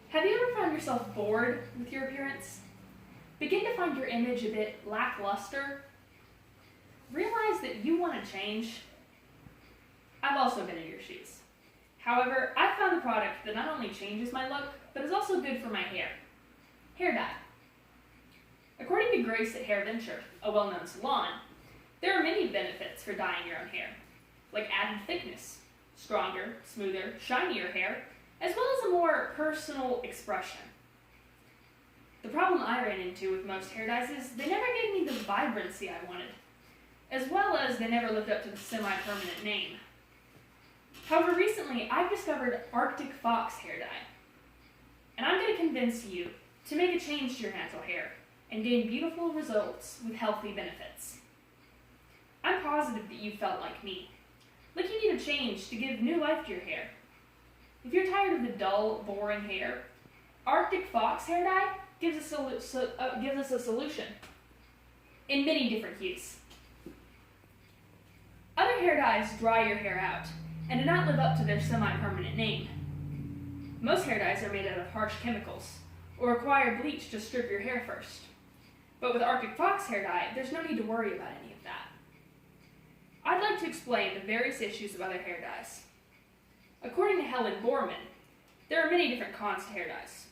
Have you ever found yourself bored with your appearance? Begin to find your image a bit lackluster? Realize that you want to change? I've also been in your shoes. However, I've found a product that not only changes my look, but is also good for my hair. Hair dye. According to Grace at Hair Venture, a well-known salon, there are many benefits for dyeing your own hair, like added thickness, stronger, smoother, shinier hair, as well as a more personal expression. The problem I ran into with most hair dyes is they never gave me the vibrancy I wanted, as well as they never lived up to the semi-permanent name. However, recently I've discovered Arctic Fox hair dye, and I'm going to convince you to make a change to your natural hair and gain beautiful results with healthy benefits. I'm positive that you felt like me, like you need a change to give new life to your hair. If you're tired of the dull, boring hair, Arctic Fox hair dye gives us a solution in many different hues. Other hair dyes dry your hair out and do not live up to their semi-permanent name. Most hair dyes are made out of harsh chemicals or require bleach to strip your hair first. But with Arctic Fox hair dye, there's no need to worry about any of that. I'd like to explain the various issues of other hair dyes. According to Helen Borman, there are many different cons to hair dyes,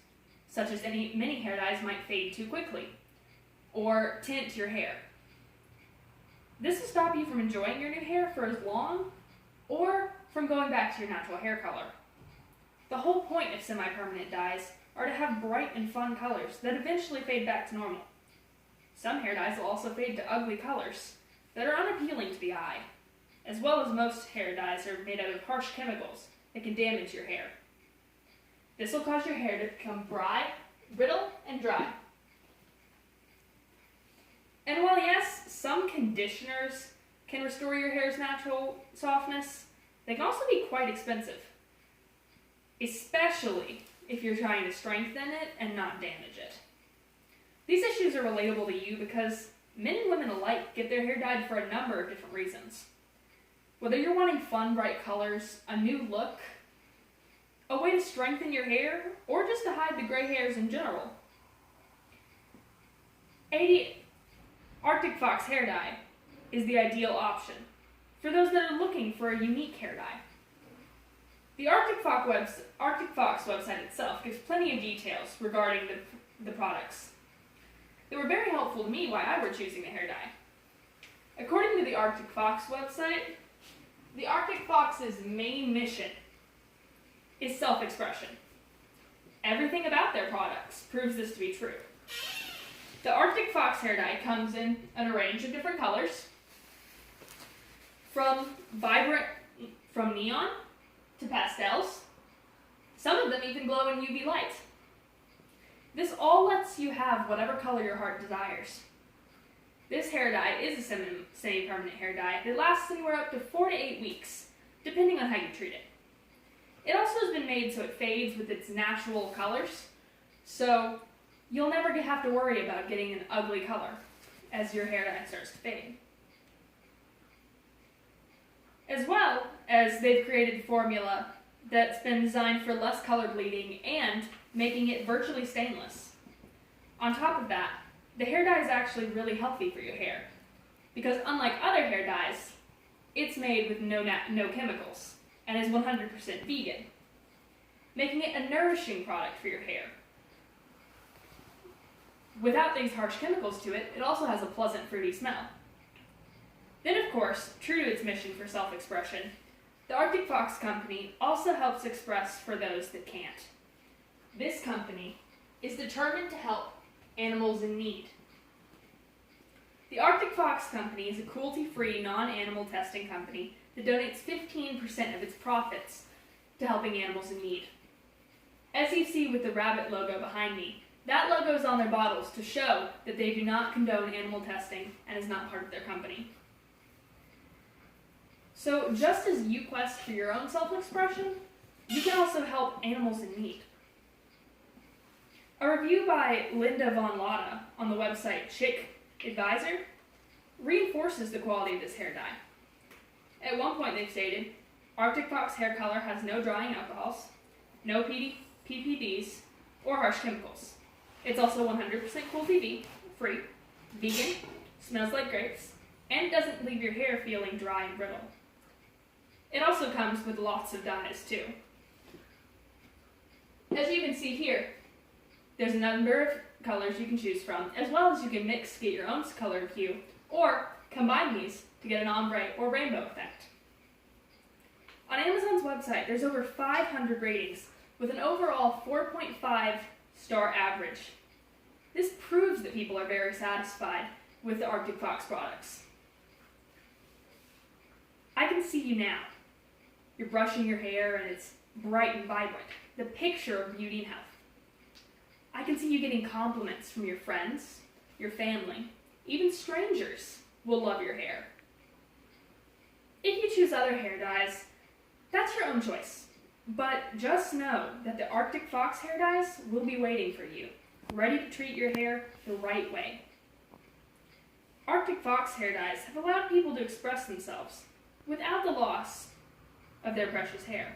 such as many hair dyes might fade too quickly or tint your hair. This will stop you from enjoying your new hair for as long or from going back to your natural hair color. The whole point of semi-permanent dyes are to have bright and fun colors that eventually fade back to normal. Some hair dyes will also fade to ugly colors that are unappealing to the eye, as well as most hair dyes are made out of harsh chemicals that can damage your hair. This will cause your hair to become brittle, and dry. And while yes, some conditioners can restore your hair's natural softness, they can also be quite expensive, especially if you're trying to strengthen it and not damage it. These issues are relatable to you because men and women alike get their hair dyed for a number of different reasons. Whether you're wanting fun, bright colors, a new look, a way to strengthen your hair, or just to hide the gray hairs in general. Arctic Fox hair dye is the ideal option for those that are looking for a unique hair dye. The Arctic Fox website itself gives plenty of details regarding the products that were very helpful to me while I were choosing the hair dye. According to the Arctic Fox website, the Arctic Fox's main mission is self-expression. Everything about their products proves this to be true. The Arctic Fox hair dye comes in a range of different colors, from neon to pastels. Some of them even glow in UV light. This all lets you have whatever color your heart desires. This hair dye is a semi-permanent hair dye that lasts anywhere up to 4 to 8 weeks, depending on how you treat it. It also has been made so it fades with its natural colors, so you'll never have to worry about getting an ugly color as your hair dye starts to fade. As well as they've created a formula that's been designed for less color bleeding and making it virtually stainless. On top of that, the hair dye is actually really healthy for your hair because unlike other hair dyes, it's made with no chemicals and is 100% vegan, making it a nourishing product for your hair. Without these harsh chemicals to it, it also has a pleasant fruity smell. Then of course, true to its mission for self-expression, the Arctic Fox company also helps express for those that can't. This company is determined to help animals in need. The Arctic Fox company is a cruelty-free, non-animal testing company that donates 15% of its profits to helping animals in need. As you see with the rabbit logo behind me, that logo is on their bottles to show that they do not condone animal testing and is not part of their company. So just as you quest for your own self-expression, you can also help animals in need. A review by Linda Von Lotta on the website Chick Advisor reinforces the quality of this hair dye. At one point they've stated, Arctic Fox hair color has no drying alcohols, no PPDs, or harsh chemicals. It's also 100% cruelty free, vegan, smells like grapes, and doesn't leave your hair feeling dry and brittle. It also comes with lots of dyes too. As you can see here, there's a number of colors you can choose from, as well as you can mix to get your own color hue, or combine these to get an ombre or rainbow effect. On Amazon's website, there's over 500 ratings with an overall 4.5 star average. This proves that people are very satisfied with the Arctic Fox products. I can see you now. You're brushing your hair and it's bright and vibrant, the picture of beauty and health. I can see you getting compliments from your friends, your family, even strangers will love your hair. If you choose other hair dyes, that's your own choice. But just know that the Arctic Fox hair dyes will be waiting for you, ready to treat your hair the right way. Arctic Fox hair dyes have allowed people to express themselves without the loss of their precious hair.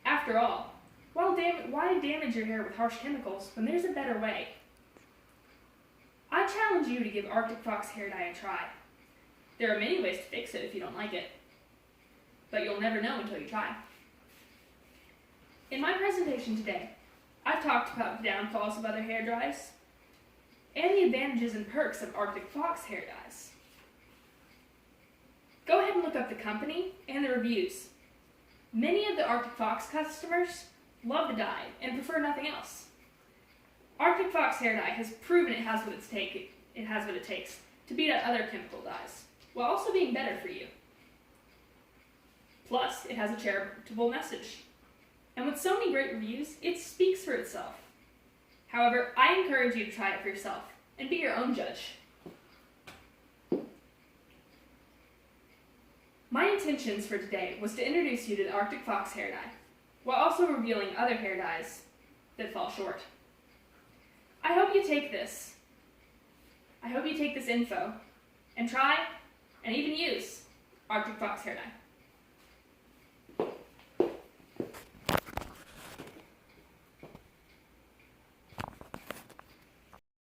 After all, why damage your hair with harsh chemicals when there's a better way? I challenge you to give Arctic Fox hair dye a try. There are many ways to fix it if you don't like it, but you'll never know until you try. In my presentation today, I've talked about the downfalls of other hair dyes and the advantages and perks of Arctic Fox hair dyes. Go ahead and look up the company and the reviews. Many of the Arctic Fox customers love the dye and prefer nothing else. Arctic Fox hair dye has proven it has what it takes to beat out other chemical dyes, while also being better for you. Plus, it has a charitable message. And with so many great reviews, it speaks for itself. However, I encourage you to try it for yourself and be your own judge. My intentions for today was to introduce you to the Arctic Fox hair dye, while also revealing other hair dyes that fall short. I hope you take this info and try and even use Arctic Fox hair dye.